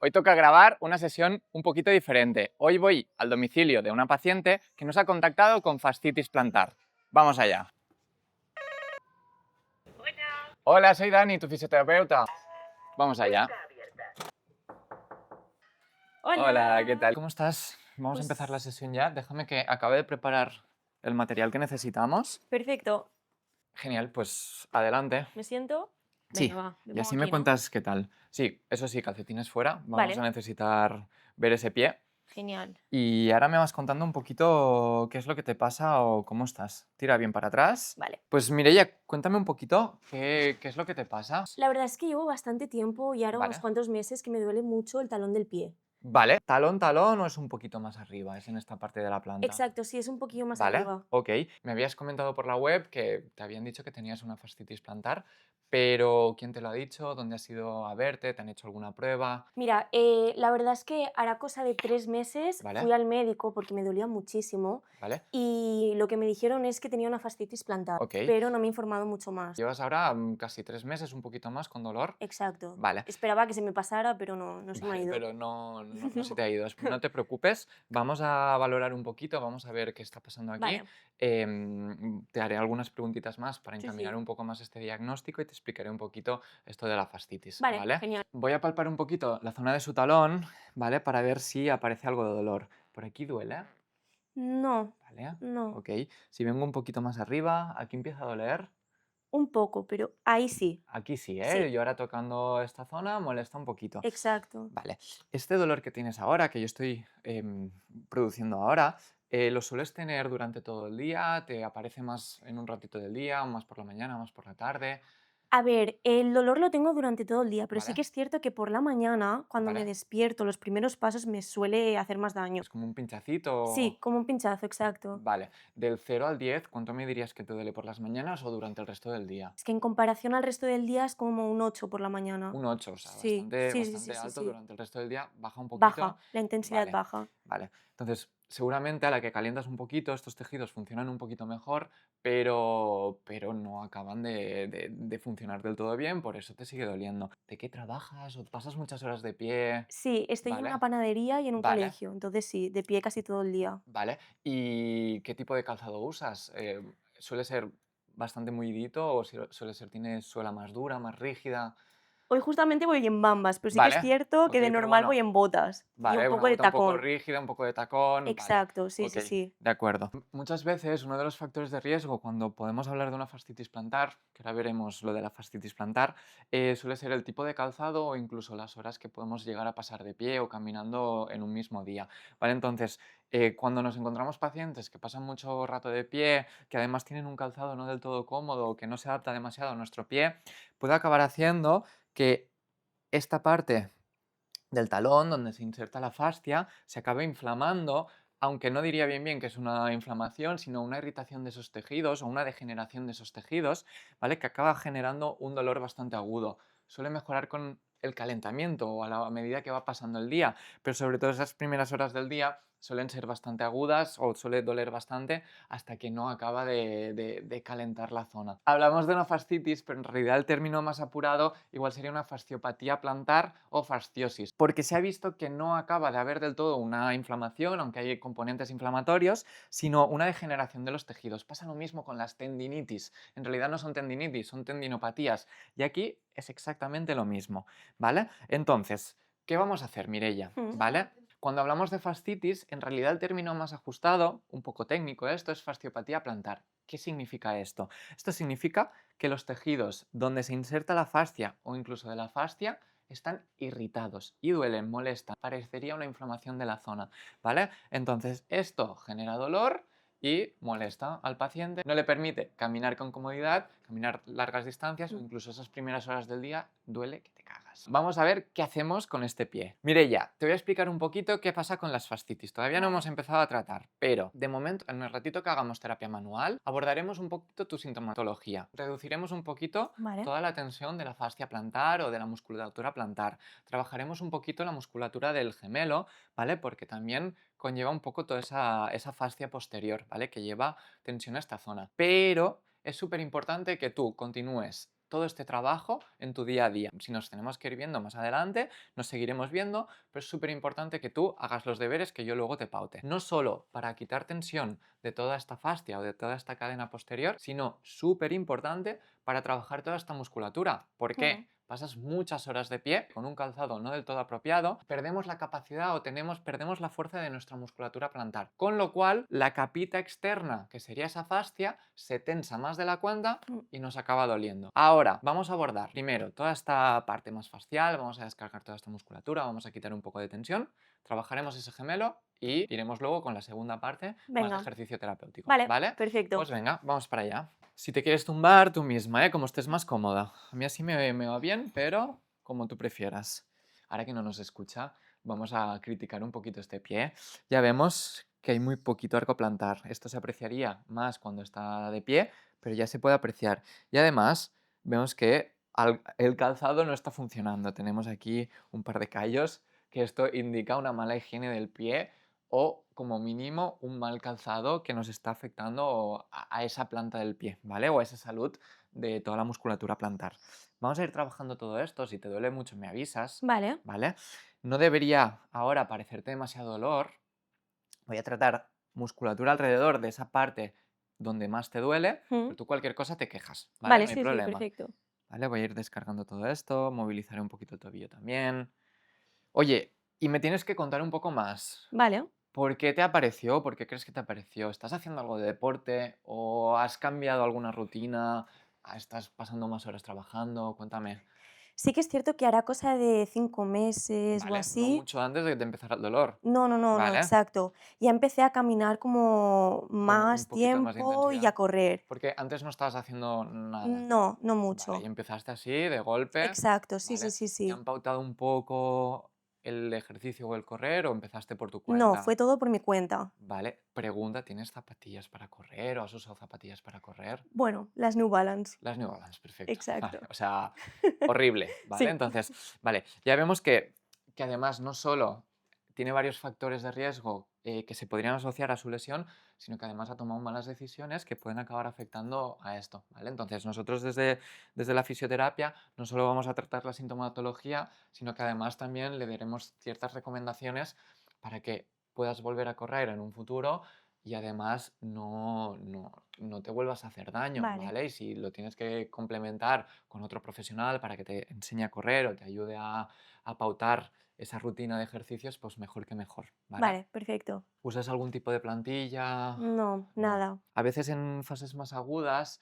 Hoy toca grabar una sesión un poquito diferente. Hoy voy al domicilio de una paciente que nos ha contactado con fascitis plantar. Vamos allá. Hola, soy Dani, tu fisioterapeuta. Vamos allá. Hola, ¿qué Hola. tal? ¿Cómo estás? Vamos a empezar la Pues sesión ya. Déjame que acabe de preparar el material que necesitamos. perfecto. Genial, pues adelante. ¿Me siento? Sí, Venga, va, me y pongo así me aquí, ¿no? cuentas qué tal. Sí, eso sí, calcetines fuera. Vamos a Vale, necesitar ver ese pie. genial. Y ahora me vas contando un poquito qué es lo que te pasa o cómo estás. Tira bien para atrás. Vale. Pues Mireia, cuéntame un poquito qué es lo que te pasa. La verdad es que llevo bastante tiempo y ahora unos Vale. cuantos meses que me duele mucho el talón del pie. Vale. ¿Talón, talón o es un poquito más arriba? Es en esta parte de la planta. Exacto, sí, es un poquillo más Vale, arriba. ok. Me habías comentado por la web que te habían dicho que tenías una fascitis plantar, pero ¿quién te lo ha dicho? ¿Dónde has ido a verte? ¿Te han hecho alguna prueba? Mira, la verdad es que hará cosa de 3 meses Vale, fui al médico porque me dolía muchísimo vale, y lo que me dijeron es que tenía una fascitis plantar, ok. pero no me he informado mucho más. Llevas ahora casi 3 meses, un poquito más, con dolor. Exacto. Vale. Esperaba que se me pasara, pero no, no se me ha Vale, ido. pero no se te No. ha ido. No te preocupes, vamos a valorar un poquito, vamos a ver qué está pasando aquí. Vale, Te haré algunas preguntitas más para sí, encaminar sí. un poco más este diagnóstico y te explicaré un poquito esto de la fascitis, Vale, ¿vale? genial. Voy a palpar un poquito la zona de su talón, ¿vale? Para ver si aparece algo de dolor. Por aquí duele, No, ¿vale? no, Ok. Si vengo un poquito más arriba, aquí empieza a doler. un poco, pero ahí sí. Aquí sí, ¿eh? Sí, Yo ahora tocando esta zona molesta un poquito. exacto. Vale, este dolor que tienes ahora, que yo estoy produciendo ahora, ¿lo sueles tener durante todo el día? ¿Te aparece más en un ratito del día, más por la mañana, más por la tarde? A ver, el dolor lo tengo durante todo el día, pero sí ¿Vale? que es cierto que por la mañana, cuando me ¿Vale? despierto, los primeros pasos me suele hacer más daño. Es como un pinchacito. Sí, como un pinchazo, exacto. Vale, del 0 al 10, ¿cuánto me dirías que te duele por las mañanas o durante el resto del día? Es que en comparación al resto del día es como un 8 por la mañana. Un 8, o sea, Sí, bastante, sí, sí, sí, bastante sí, alto. sí. Durante el resto del día baja un poquito. Baja, la intensidad Vale, baja. vale. Entonces, seguramente a la que calientas un poquito, estos tejidos funcionan un poquito mejor, pero no acaban de funcionar del todo bien, por eso te sigue doliendo. ¿De qué trabajas? ¿O pasas muchas horas de pie? Sí, estoy en una Vale, panadería y en un vale, colegio, entonces sí, de pie casi todo el día. vale. ¿Y qué tipo de calzado usas? ¿Suele ser bastante mullidito o suele ser, tiene suela más dura, más rígida? Hoy justamente voy en bambas, pero sí que es Vale, cierto que ok, de pero normal voy bueno, en botas y un vale, una poco de bota un poco tacón. rígida, un poco de tacón, vale. Exacto, sí, Ok, sí, sí. de acuerdo. Muchas veces uno de los factores de riesgo cuando podemos hablar de una fascitis plantar, que ahora veremos lo de la fascitis plantar, suele ser el tipo de calzado o incluso las horas que podemos llegar a pasar de pie o caminando en un mismo día. Vale, entonces, cuando nos encontramos pacientes que pasan mucho rato de pie, que además tienen un calzado no del todo cómodo o que no se adapta demasiado a nuestro pie, puede acabar haciendo que esta parte del talón, donde se inserta la fascia, se acaba inflamando, aunque no diría bien que es una inflamación, sino una irritación de esos tejidos o una degeneración de esos tejidos, ¿vale? Que acaba generando un dolor bastante agudo. Suele mejorar con el calentamiento o a la medida que va pasando el día, pero sobre todo esas primeras horas del día suelen ser bastante agudas o suele doler bastante hasta que no acaba de calentar la zona. Hablamos de una fascitis, pero en realidad el término más apurado igual sería una fasciopatía plantar o fasciosis, porque se ha visto que no acaba de haber del todo una inflamación, aunque hay componentes inflamatorios, sino una degeneración de los tejidos. Pasa lo mismo con las tendinitis. En realidad no son tendinitis, son tendinopatías. Y aquí es exactamente lo mismo, ¿vale? Entonces, ¿qué vamos a hacer, Mireia? Mm. ¿Vale? Cuando hablamos de fascitis, en realidad el término más ajustado, un poco técnico esto, es fasciopatía plantar. ¿Qué significa esto? Esto significa que los tejidos donde se inserta la fascia o incluso de la fascia están irritados y duelen, molestan, parecería una inflamación de la zona, ¿vale? Entonces esto genera dolor y molesta al paciente, no le permite caminar con comodidad, caminar largas distancias o Mm. incluso esas primeras horas del día duele que te cagas. Vamos a ver qué hacemos con este pie. Mireia, te voy a explicar un poquito qué pasa con las fascitis. Todavía no hemos Vale, empezado a tratar, pero de momento, en el ratito que hagamos terapia manual, abordaremos un poquito tu sintomatología. Reduciremos un poquito vale. toda la tensión de la fascia plantar o de la musculatura plantar. Trabajaremos un poquito la musculatura del gemelo, ¿vale? Porque también conlleva un poco toda esa fascia posterior, ¿vale? Que lleva tensión a esta zona. Pero es súper importante que tú continúes todo este trabajo en tu día a día. Si nos tenemos que ir viendo más adelante, nos seguiremos viendo, pero es súper importante que tú hagas los deberes que yo luego te paute. No solo para quitar tensión de toda esta fascia o de toda esta cadena posterior, sino súper importante para trabajar toda esta musculatura. ¿Por Mm, qué? Pasas muchas horas de pie con un calzado no del todo apropiado, perdemos la capacidad o perdemos la fuerza de nuestra musculatura plantar. Con lo cual, la capita externa, que sería esa fascia, se tensa más de la cuenta mm. y nos acaba doliendo. Ahora, vamos a abordar primero toda esta parte más facial, vamos a descargar toda esta musculatura, vamos a quitar un poco de tensión, trabajaremos ese gemelo y iremos luego con la segunda parte más de Venga, ejercicio terapéutico, vale, ¿vale? perfecto. Pues venga, vamos para allá. Si te quieres tumbar tú misma, como estés más cómoda. A mí así me va bien, pero como tú prefieras. Ahora que no nos escucha, vamos a criticar un poquito este pie. Ya vemos que hay muy poquito arco plantar. Esto se apreciaría más cuando está de pie, pero ya se puede apreciar. Y además, vemos que el calzado no está funcionando. Tenemos aquí un par de callos, que esto indica una mala higiene del pie o como mínimo un mal calzado que nos está afectando a esa planta del pie, ¿vale? O a esa salud de toda la musculatura plantar. Vamos a ir trabajando todo esto. Si te duele mucho, me avisas, Vale. ¿vale? No debería ahora parecerte demasiado dolor. Voy a tratar musculatura alrededor de esa parte donde más te duele, Mm. pero tú cualquier cosa te quejas, ¿vale? Vale, No hay sí, sí, problema. perfecto. ¿Vale? Voy a ir descargando todo esto, movilizaré un poquito el tobillo también. Oye, y me tienes que contar un poco más. Vale. ¿Por qué te apareció? ¿Por qué crees que te apareció? ¿Estás haciendo algo de deporte? ¿O has cambiado alguna rutina? ¿Estás pasando más horas trabajando? Cuéntame. Sí que es cierto que hará cosa de 5 meses o ¿Vale? No así. mucho antes de que te empezara el dolor. No, no, no, no, ¿Vale? exacto. Ya empecé a caminar como Con un más poquito más de tiempo y a intensidad. correr. Porque antes no estabas haciendo nada. No, no Vale, y mucho. empezaste así, de golpe, Exacto, sí, sí, ¿vale? sí, ¿Te sí. han pautado un poco el ejercicio o el correr o empezaste por tu No, cuenta? fue todo por mi cuenta. Vale, pregunta, ¿tienes zapatillas para correr o has usado zapatillas para correr? Bueno, las New Balance. Las New Balance, perfecto. Vale, Exacto. o sea, horrible, ¿vale? Sí. Entonces, vale, ya vemos que además no solo tiene varios factores de riesgo que se podrían asociar a su lesión, sino que además ha tomado malas decisiones que pueden acabar afectando a esto, ¿vale? Entonces, nosotros desde la fisioterapia no solo vamos a tratar la sintomatología, sino que además también le daremos ciertas recomendaciones para que puedas volver a correr en un futuro y además no te vuelvas a hacer daño, Vale, ¿vale? Y si lo tienes que complementar con otro profesional para que te enseñe a correr o te ayude a pautar esa rutina de ejercicios, pues mejor que mejor, ¿vale? vale, perfecto. ¿Usas algún tipo de plantilla? No, No. nada. A veces en fases más agudas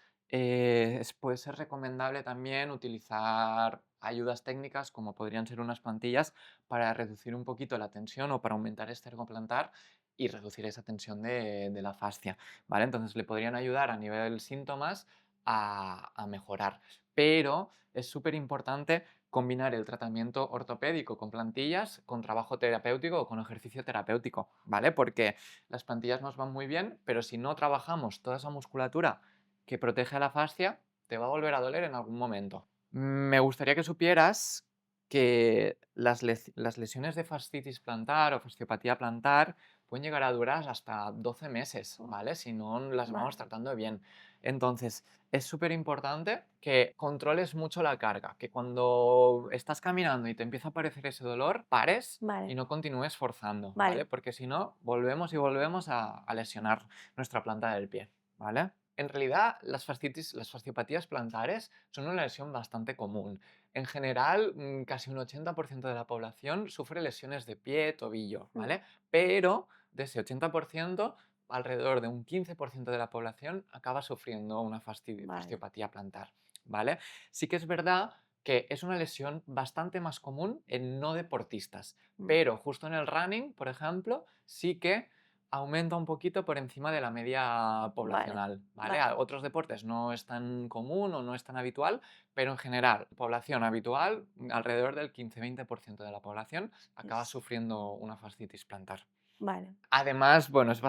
puede ser recomendable también utilizar ayudas técnicas como podrían ser unas plantillas para reducir un poquito la tensión o para aumentar este ergoplantar y reducir esa tensión de la fascia, ¿vale? Entonces le podrían ayudar a nivel síntomas a mejorar. Pero es súper importante combinar el tratamiento ortopédico con plantillas, con trabajo terapéutico o con ejercicio terapéutico, ¿vale? Porque las plantillas nos van muy bien, pero si no trabajamos toda esa musculatura que protege a la fascia, te va a volver a doler en algún momento. Me gustaría que supieras que las lesiones de fascitis plantar o fasciopatía plantar pueden llegar a durar hasta 12 meses, Oh, ¿vale? Si no las vamos vale, tratando bien. Entonces, es súper importante que controles mucho la carga, que cuando estás caminando y te empieza a aparecer ese dolor, pares y vale, no continúes forzando, ¿vale? vale. Porque si no, volvemos y volvemos a lesionar nuestra planta del pie, ¿vale? En realidad, las fasciopatías plantares son una lesión bastante común. En general, casi un 80% de la población sufre lesiones de pie, tobillo, Mm, ¿vale? Pero de ese 80%, alrededor de un 15% de la población acaba sufriendo una vale. fasciopatía plantar, ¿vale? Sí que es verdad que es una lesión bastante más común en no deportistas, Mm, pero justo en el running, por ejemplo, sí que aumenta un poquito por encima de la media vale, poblacional, ¿vale? vale. A otros deportes no es tan común o no es tan habitual, pero en general, población habitual, alrededor del 15-20% de la población acaba Es- sufriendo una fascitis plantar. Vale. Además, bueno, es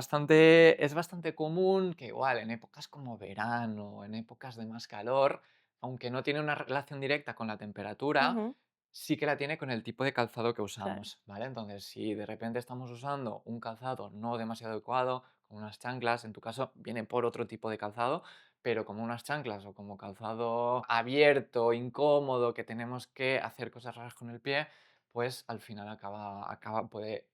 bastante común que igual en épocas como verano, en épocas de más calor, aunque no tiene una relación directa con la temperatura, Ujú, sí que la tiene con el tipo de calzado que claro. usamos, ¿vale? Entonces, si de repente estamos usando un calzado no demasiado adecuado, con unas chanclas, en tu caso viene por otro tipo de calzado, pero como unas chanclas o como calzado abierto, incómodo, que tenemos que hacer cosas raras con el pie, pues al final puede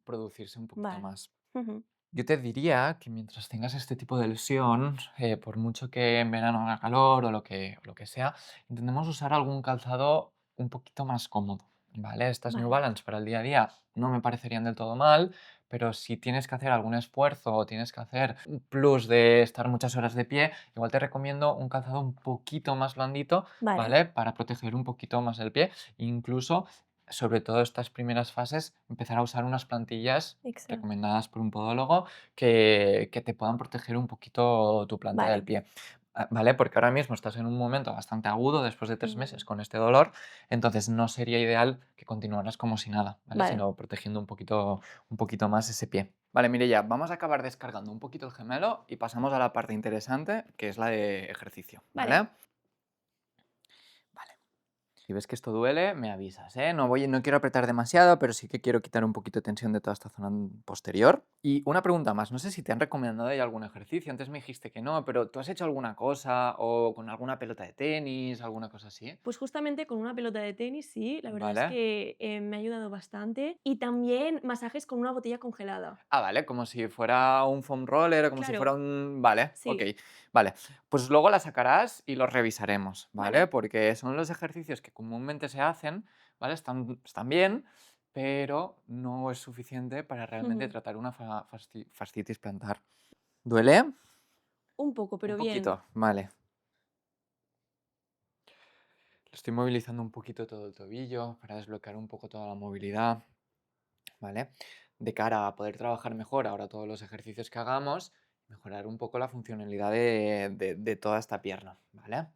producirse un poquito Vale. más. Ujú. Yo te diría que mientras tengas este tipo de lesión, por mucho que en verano haga calor o lo que sea, intentemos usar algún calzado un poquito más cómodo, ¿vale? Estas New Vale, Balance para el día a día no me parecerían del todo mal, pero si tienes que hacer algún esfuerzo o tienes que hacer un plus de estar muchas horas de pie, igual te recomiendo un calzado un poquito más blandito, vale. ¿vale? Para proteger un poquito más el pie. Incluso, sobre todo estas primeras fases, empezar a usar unas plantillas Exacto. recomendadas por un podólogo que te puedan proteger un poquito tu planta del Vale. pie. ¿Vale? Porque ahora mismo estás en un momento bastante agudo después de 3 meses Mm, con este dolor, entonces no sería ideal que continuaras como si nada, ¿vale? vale. Sino protegiendo un poquito más ese pie. Vale, Mireia, vamos a acabar descargando un poquito el gemelo y pasamos a la parte interesante, que es la de ejercicio, Vale. ¿vale? Vale. Si ves que esto duele, me avisas, ¿eh? No quiero apretar demasiado, pero sí que quiero quitar un poquito de tensión de toda esta zona posterior. Y una pregunta más, no sé si te han recomendado ya algún ejercicio, antes me dijiste que no, pero ¿tú has hecho alguna cosa o con alguna pelota de tenis, alguna cosa así? Pues justamente con una pelota de tenis, sí, la verdad es ¿Vale? que me ha ayudado bastante. Y también masajes con una botella congelada. Ah, vale, como si fuera un foam roller o como si fuera Claro, un... Vale, ok, sí, vale. Pues luego la sacarás y los revisaremos, ¿vale? vale. Porque son los ejercicios que comúnmente se hacen, ¿vale? Están bien, pero no es suficiente para realmente Ujú. tratar una fascitis plantar. ¿Duele? Un poco, Un pero bien. poquito, vale. Le estoy movilizando un poquito todo el tobillo para desbloquear un poco toda la movilidad, ¿vale? De cara a poder trabajar mejor ahora todos los ejercicios que hagamos, mejorar un poco la funcionalidad de toda esta pierna, ¿vale?